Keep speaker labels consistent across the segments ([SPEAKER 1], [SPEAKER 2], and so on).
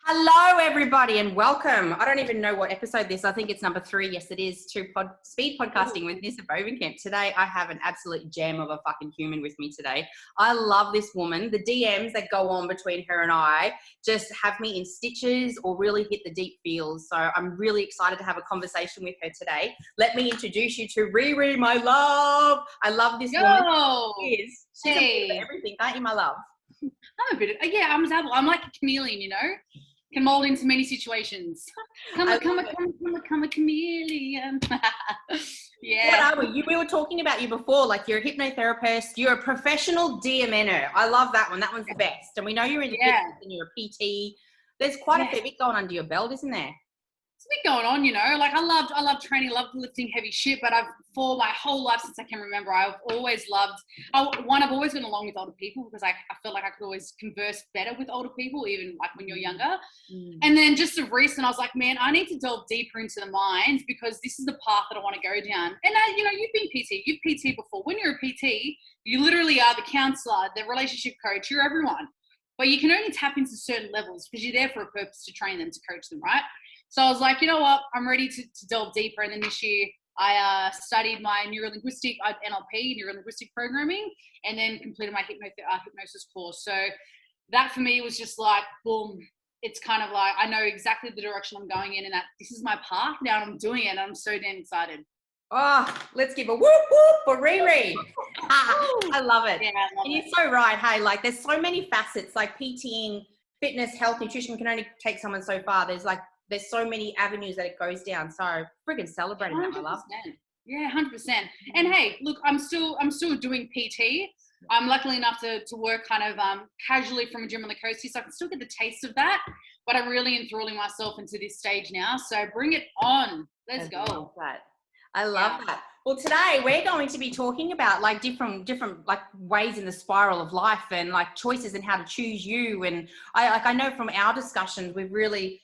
[SPEAKER 1] Hello, everybody, and welcome. I don't even know what episode this is. I think it's number 3. Yes, it is, to Speed Podcasting with Nissa Bovenkamp. Today, I have an absolute gem of a fucking human with me today. I love this woman. The DMs that go on between her and I just have me in stitches or really hit the deep feels. So I'm really excited to have a conversation with her today. Let me introduce you to Rhi Rhi, my love. I love this woman. She's a bit of everything, aren't you, my love?
[SPEAKER 2] I'm a bit of, yeah, I'm like a chameleon, you know, can mold into many situations. Come a chameleon. Yeah.
[SPEAKER 1] What are we? We were talking about you before, like you're a hypnotherapist, you're a professional DMNer. I love that one. That one's the best. And we know you're into fitness and you're a PT. There's quite a fair bit going under your belt, isn't there?
[SPEAKER 2] It's a bit going on, you know, like I love training, I love lifting heavy shit, but for my whole life since I can remember, I've always loved, I've always been along with older people because I felt like I could always converse better with older people, even like when you're younger. And then just of recent, I was like, man, I need to delve deeper into the mind because this is the path that I want to go down. And you know, you've been PT, you've PT before. When you're a PT, you literally are the counselor, the relationship coach, you're everyone. But you can only tap into certain levels because you're there for a purpose to train them, to coach them, right? So I was like, you know what, I'm ready to delve deeper. And then this year I studied my neuro-linguistic NLP, neuro-linguistic programming, and then completed my hypnosis course. So that for me was just like, boom, it's kind of like, I know exactly the direction I'm going in and that this is my path now and I'm doing it and I'm so damn excited.
[SPEAKER 1] Oh, let's give a whoop whoop for Rhi Rhi. I love it.
[SPEAKER 2] Yeah, I love
[SPEAKER 1] and you're so right. Hey, like there's so many facets, like PTing, fitness, health, nutrition can only take someone so far. There's so many avenues that it goes down. So friggin' celebrating 100%. That, my love.
[SPEAKER 2] Yeah, 100%. And hey, look, I'm still doing PT. I'm lucky enough to work kind of casually from a gym on the coast here, so I can still get the taste of that. But I'm really enthralling myself into this stage now. So bring it on. Let's go.
[SPEAKER 1] I love that. Well, today we're going to be talking about like different like ways in the spiral of life and like choices and how to choose you. And I know from our discussions,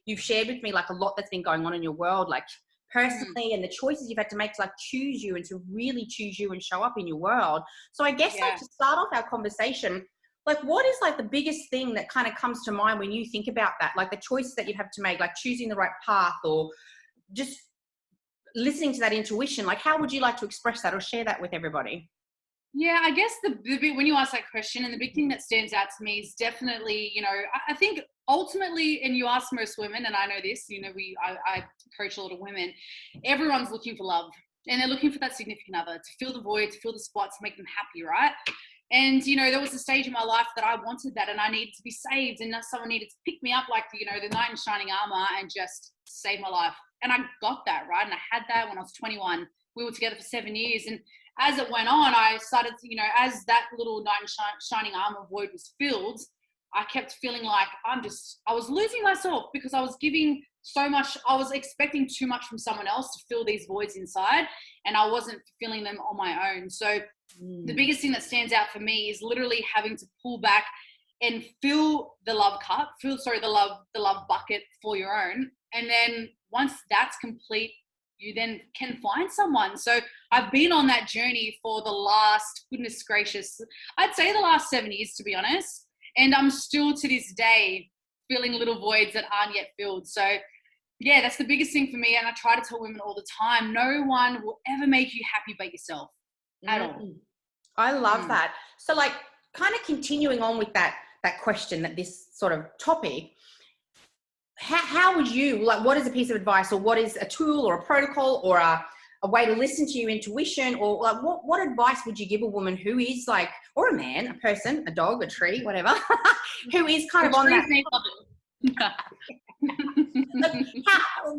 [SPEAKER 1] you've shared with me like a lot that's been going on in your world, like personally, and the choices you've had to make to like choose you and to really choose you and show up in your world. So I guess like to start off our conversation, like what is like the biggest thing that kind of comes to mind when you think about that? Like the choices that you'd have to make, like choosing the right path or just listening to that intuition. Like how would you like to express that or share that with everybody?
[SPEAKER 2] Yeah, I guess the big, when you ask that question, and the big thing that stands out to me is definitely, you know, I think ultimately, and you ask most women, and I know this, you know, I coach a lot of women, everyone's looking for love and they're looking for that significant other to fill the void, to fill the spot, to make them happy, right? And, you know, there was a stage in my life that I wanted that and I needed to be saved and someone needed to pick me up like, you know, the knight in shining armor and just save my life. And I got that, right? And I had that when I was 21. We were together for 7 years. And as it went on, I started to, you know, as that little knight in shining armor void was filled, I kept feeling like I was losing myself because I was giving so much, I was expecting too much from someone else to fill these voids inside and I wasn't filling them on my own. So the biggest thing that stands out for me is literally having to pull back and fill the love cup, the love bucket for your own. And then once that's complete, you then can find someone. So I've been on that journey for the last, goodness gracious, I'd say the last 7 years, to be honest. And I'm still to this day filling little voids that aren't yet filled. So yeah, that's the biggest thing for me. And I try to tell women all the time, no one will ever make you happy but yourself at all.
[SPEAKER 1] I love that. So like kind of continuing on with that question, that this sort of topic, how would you, like, what is a piece of advice or what is a tool or a protocol or a way to listen to your intuition, or like what advice would you give a woman who is like, or a man, a person, a dog, a tree, whatever, who is kind of on that.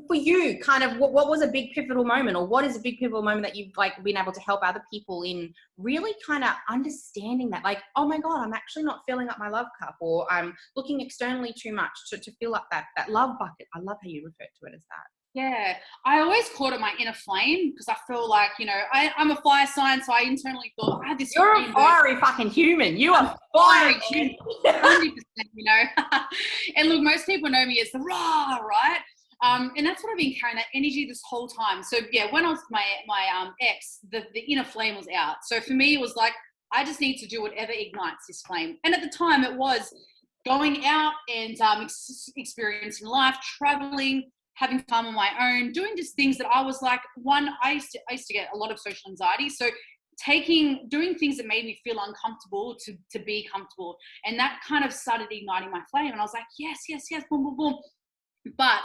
[SPEAKER 1] For you, kind of what was a big pivotal moment, or what is a big pivotal moment that you've like been able to help other people in really kind of understanding that, like, oh my God, I'm actually not filling up my love cup, or I'm looking externally too much to fill up that love bucket. I love how you refer to it as that.
[SPEAKER 2] Yeah, I always called it my inner flame because I feel like, you know, I'm a fire sign, so I internally thought I had this.
[SPEAKER 1] You're a fiery fucking human. You are fiery human.
[SPEAKER 2] 100%, you know. And look, most people know me as the raw, right? And that's what I've been carrying, that energy this whole time. So yeah, when I was my ex, the inner flame was out. So for me, it was like, I just need to do whatever ignites this flame. And at the time it was going out and experiencing life, traveling, having fun on my own, doing just things that I was like, I used to get a lot of social anxiety. So doing things that made me feel uncomfortable to be comfortable. And that kind of started igniting my flame. And I was like, yes, boom, boom, boom. But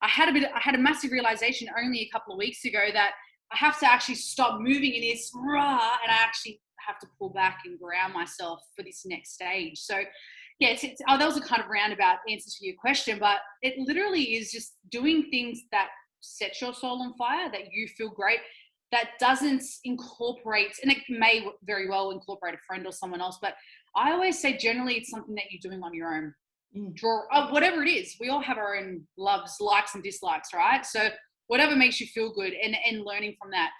[SPEAKER 2] I had a massive realization only a couple of weeks ago that I have to actually stop moving in this rah, and I actually have to pull back and ground myself for this next stage. So yeah, that was a kind of roundabout answer to your question, but it literally is just doing things that set your soul on fire, that you feel great, that doesn't incorporate, and it may very well incorporate a friend or someone else, but I always say generally it's something that you're doing on your own. Whatever it is, we all have our own loves, likes and dislikes, right? So whatever makes you feel good, and learning from that.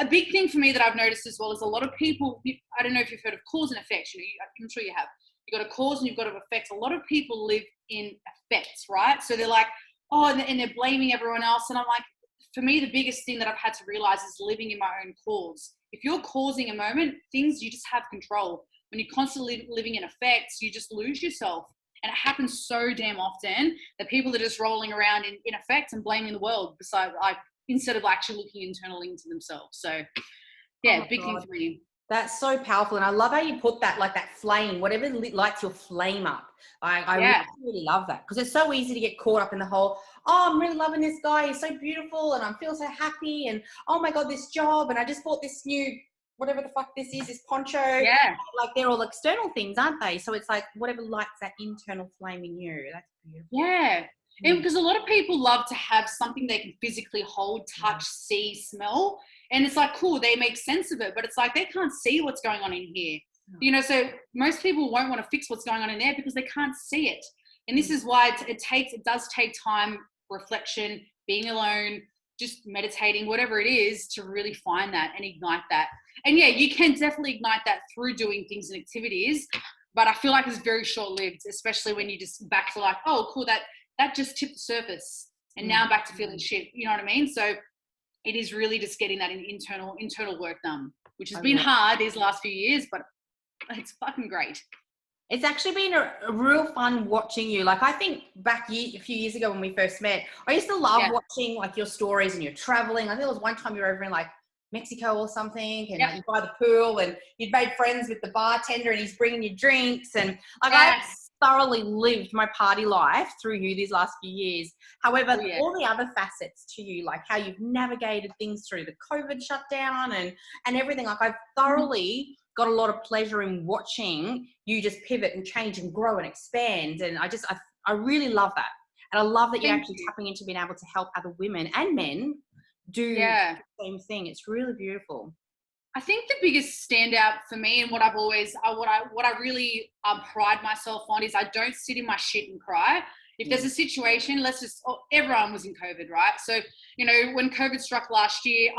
[SPEAKER 2] A big thing for me that I've noticed as well is a lot of people, I don't know if you've heard of cause and effect, I'm sure you have. You've got a cause and you've got an effect. A lot of people live in effects, right? So they're like, oh, and they're blaming everyone else. And I'm like, for me, the biggest thing that I've had to realize is living in my own cause. If you're causing a moment, things you just have control. When you're constantly living in effects, you just lose yourself. And it happens so damn often that people are just rolling around in effects and blaming the world instead of actually looking internally into themselves. So yeah, big thing for me.
[SPEAKER 1] That's so powerful. And I love how you put that, like that flame, whatever lights your flame up. I really love that, because it's so easy to get caught up in the whole, oh, I'm really loving this guy. He's so beautiful. And I feel so happy. And oh my God, this job. And I just bought this new, whatever the fuck this is, this poncho.
[SPEAKER 2] Yeah.
[SPEAKER 1] Like they're all external things, aren't they? So it's like whatever lights that internal flame in you. That's beautiful.
[SPEAKER 2] Yeah. And because a lot of people love to have something they can physically hold, touch, see, smell. And it's like, cool, they make sense of it, but it's like they can't see what's going on in here. So most people won't want to fix what's going on in there because they can't see it. And this is why it does take time, reflection, being alone, just meditating, whatever it is, to really find that and ignite that. And yeah, you can definitely ignite that through doing things and activities, but I feel like it's very short-lived, especially when you just back to like, oh, cool, that just tipped the surface and now I'm back to feeling shit. You know what I mean? So it is really just getting that internal work done, which has been hard these last few years, but it's fucking great.
[SPEAKER 1] It's actually been a real fun watching you. Like I think back a few years ago when we first met, I used to love watching like your stories and your traveling. I think there was one time you were over in like Mexico or something, and like, you by the pool and you'd made friends with the bartender and he's bringing you drinks, and like I thoroughly lived my party life through you these last few years. However, all the other facets to you, like how you've navigated things through the COVID shutdown and everything, like I've thoroughly got a lot of pleasure in watching you just pivot and change and grow and expand. And I really love that. And I love that you're actually tapping into being able to help other women and men do the same thing. It's really beautiful.
[SPEAKER 2] I think the biggest standout for me, and what I've always, what I really pride myself on, is I don't sit in my shit and cry. If there's a situation, everyone was in COVID, right? So, when COVID struck last year,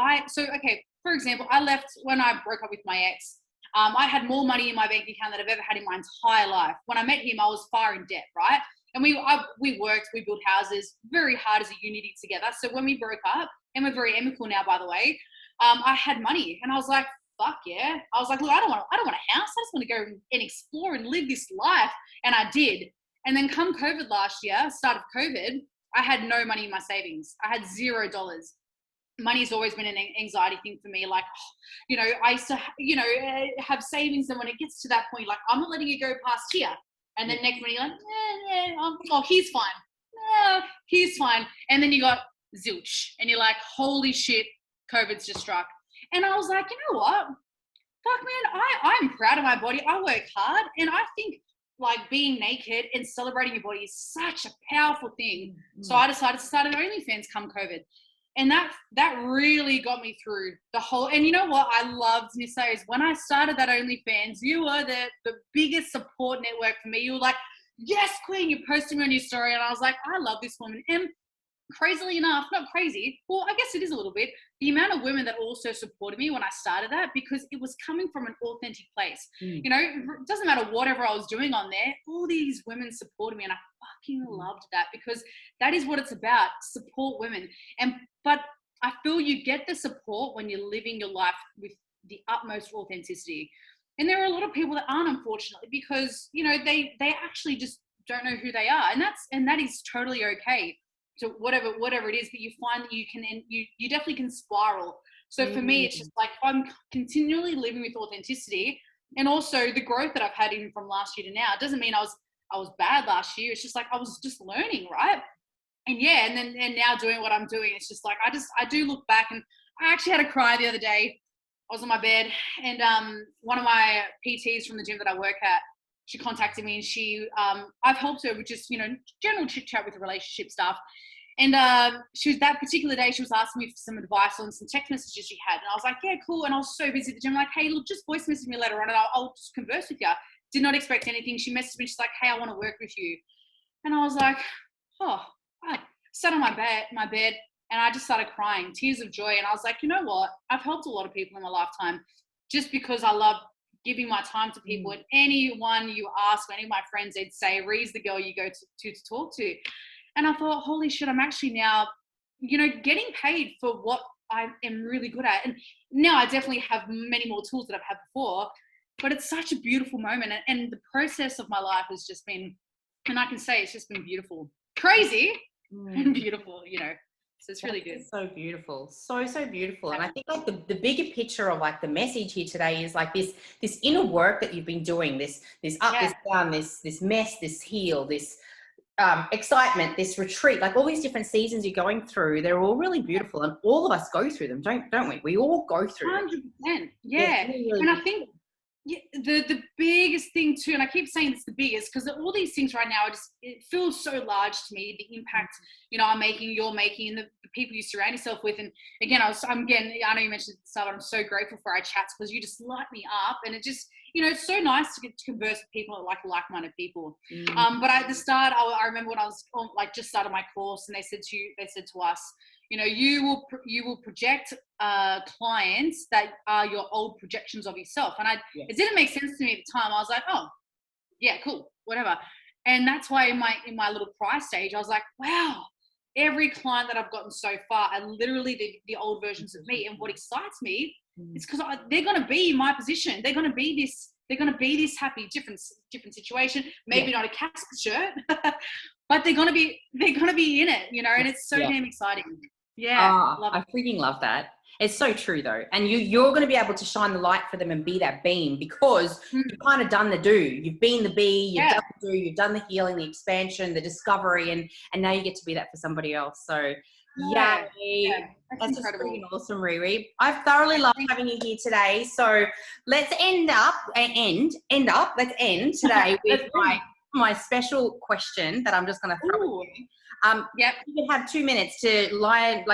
[SPEAKER 2] for example, I left when I broke up with my ex. I had more money in my bank account than I've ever had in my entire life. When I met him, I was far in debt, right? And we worked, we built houses very hard as a unity together. So when we broke up, and we're very amicable now, by the way, I had money, and I was like, fuck yeah. I was like, look, I don't want a house. I just want to go and explore and live this life. And I did. And then come COVID last year, start of COVID, I had no money in my savings. I had $0. Money's always been an anxiety thing for me. Like, I used to, have savings. And when it gets to that point, like, I'm not letting it go past here. And then next minute you're like, he's fine. No, he's fine. And then you got zilch. And you're like, holy shit, COVID's just struck. And I was like, you know what? Fuck, man, I'm proud of my body. I work hard. And I think like being naked and celebrating your body is such a powerful thing. So I decided to start an OnlyFans come COVID. And that really got me through the whole, and you know what I loved, Nissa, is when I started that OnlyFans, you were the biggest support network for me. You were like, yes, queen, you're posting me on your story. And I was like, I love this woman. And crazily enough, not crazy, well, I guess it is a little bit, the amount of women that also supported me when I started that, because it was coming from an authentic place. It doesn't matter whatever I was doing on there, all these women supported me, and I fucking loved that, because that is what it's about, support women. But I feel you get the support when you're living your life with the utmost authenticity. And there are a lot of people that aren't, unfortunately, because, you know, they actually just don't know who they are. And that is totally okay. So whatever it is, but you find that you definitely can spiral. So for me, it's just like, I'm continually living with authenticity, and also the growth that I've had even from last year to now. It doesn't mean I was bad last year. It's just like, I was just learning, right? And yeah, and now doing what I'm doing, it's just like, I do look back, and I actually had a cry the other day. I was on my bed, and one of my PTs from the gym that I work at, she contacted me, and I've helped her with just, you know, general chit chat with the relationship stuff. And she was, that particular day, she was asking me for some advice on some text messages she had. And I was like, yeah, cool. And I was so busy at the gym, like, hey, look, just voice message me later on, and I'll just converse with you. Did not expect anything. She messaged me, she's like, hey, I want to work with you. And I was like, oh, I sat on my bed, and I just started crying, tears of joy. And I was like, you know what? I've helped a lot of people in my lifetime just because I love giving my time to people. And anyone you ask, any of my friends, they'd say, Rhi's the girl you go to talk to. And I thought, holy shit, I'm actually now, you know, getting paid for what I am really good at. And now I definitely have many more tools that I've had before, but it's such a beautiful moment. And the process of my life has just been, and I can say it's just been beautiful, crazy and beautiful, you know. So it's really good.
[SPEAKER 1] So beautiful. So beautiful. And I think like the bigger picture of like the message here today is like this inner work that you've been doing, this up, this down, this mess, this heal, this excitement, this retreat, like all these different seasons you're going through, they're all really beautiful, and all of us go through them, don't we? We all go through
[SPEAKER 2] 100%. Yeah. Really, and I think the biggest thing too, and I keep saying it's the biggest, because all these things right now, it feels so large to me, the impact, you know, I'm making, you're making, and the people you surround yourself with. And again, I know you mentioned at the start, but I'm so grateful for our chats, because you just light me up, and it just, you know, it's so nice to get to converse with people like-minded people. But at the start, I remember when I was just started my course, and they said to us, you know, you will project clients that are your old projections of yourself. And it didn't make sense to me at the time. I was like, oh, yeah, cool, whatever. And that's why in my little price stage, I was like, wow, every client that I've gotten so far are literally the old versions of me. And what excites me is because they're going to be in my position. They're going to be this happy, different situation. Maybe not a Casper shirt, but they're going to be in it, you know. And it's so damn exciting. Yeah,
[SPEAKER 1] I freaking love that. It's so true though. And you're going to be able to shine the light for them and be that beam, because you've kind of done the do. You've been the be, you've done the do, you've done the healing, the expansion, the discovery, and now you get to be that for somebody else. So that's just freaking awesome, Rhi Rhi. I've thoroughly loved having you here today. So let's end today with my special question that I'm just going to throw at you. You can have 2 minutes to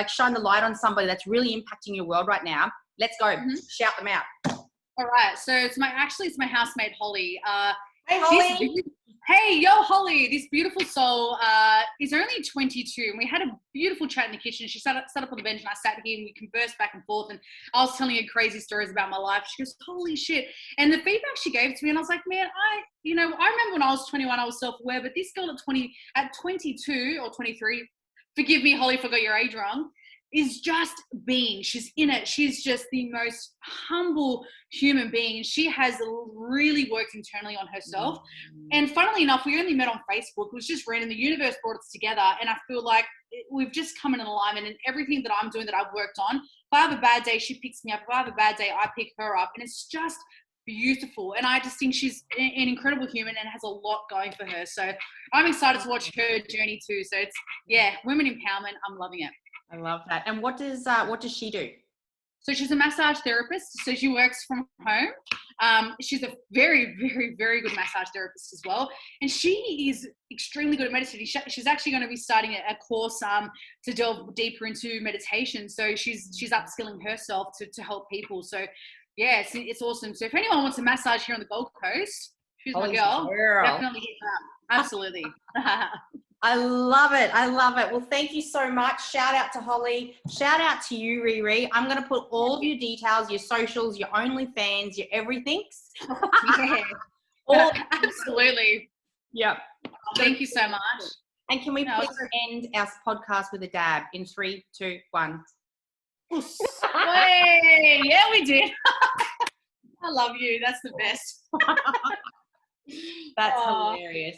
[SPEAKER 1] shine the light on somebody that's really impacting your world right now. Let's go. Shout them out.
[SPEAKER 2] All right. So it's my housemate, Holly.
[SPEAKER 1] Hey, Holly.
[SPEAKER 2] Hey, yo, Holly, this beautiful soul is only 22, and we had a beautiful chat in the kitchen. She sat up on the bench, and I sat here, and we conversed back and forth, and I was telling her crazy stories about my life. She goes, holy shit. And the feedback she gave to me, and I was like, man, I remember when I was 21, I was self-aware, but this girl at 22 or 23, forgive me, Holly, forgot your age wrong, is just being. She's in it. She's just the most humble human being. She has really worked internally on herself. And funnily enough, we only met on Facebook. It was just random. The universe brought us together. And I feel like we've just come in alignment, and everything that I'm doing that I've worked on, if I have a bad day, she picks me up. If I have a bad day, I pick her up. And it's just beautiful. And I just think she's an incredible human and has a lot going for her. So I'm excited to watch her journey too. So it's, women empowerment. I'm loving it.
[SPEAKER 1] I love that. And what does she do?
[SPEAKER 2] So she's a massage therapist. So she works from home. She's a very, very, very good massage therapist as well. And she is extremely good at meditation. She's actually going to be starting a course to delve deeper into meditation. So she's upskilling herself to help people. So yeah, it's awesome. So if anyone wants a massage here on the Gold Coast, she's my girl. Definitely hit that. Absolutely.
[SPEAKER 1] I love it. Well, thank you so much. Shout out to Holly. Shout out to you, Rhi Rhi. I'm going to put all of your details, your socials, your OnlyFans, your everything's.
[SPEAKER 2] Absolutely.
[SPEAKER 1] Yep.
[SPEAKER 2] Thank you so much.
[SPEAKER 1] And can we please end our podcast with a dab in 3, 2, 1?
[SPEAKER 2] Yeah, we did. I love you. That's the best.
[SPEAKER 1] That's
[SPEAKER 2] Aw.
[SPEAKER 1] hilarious.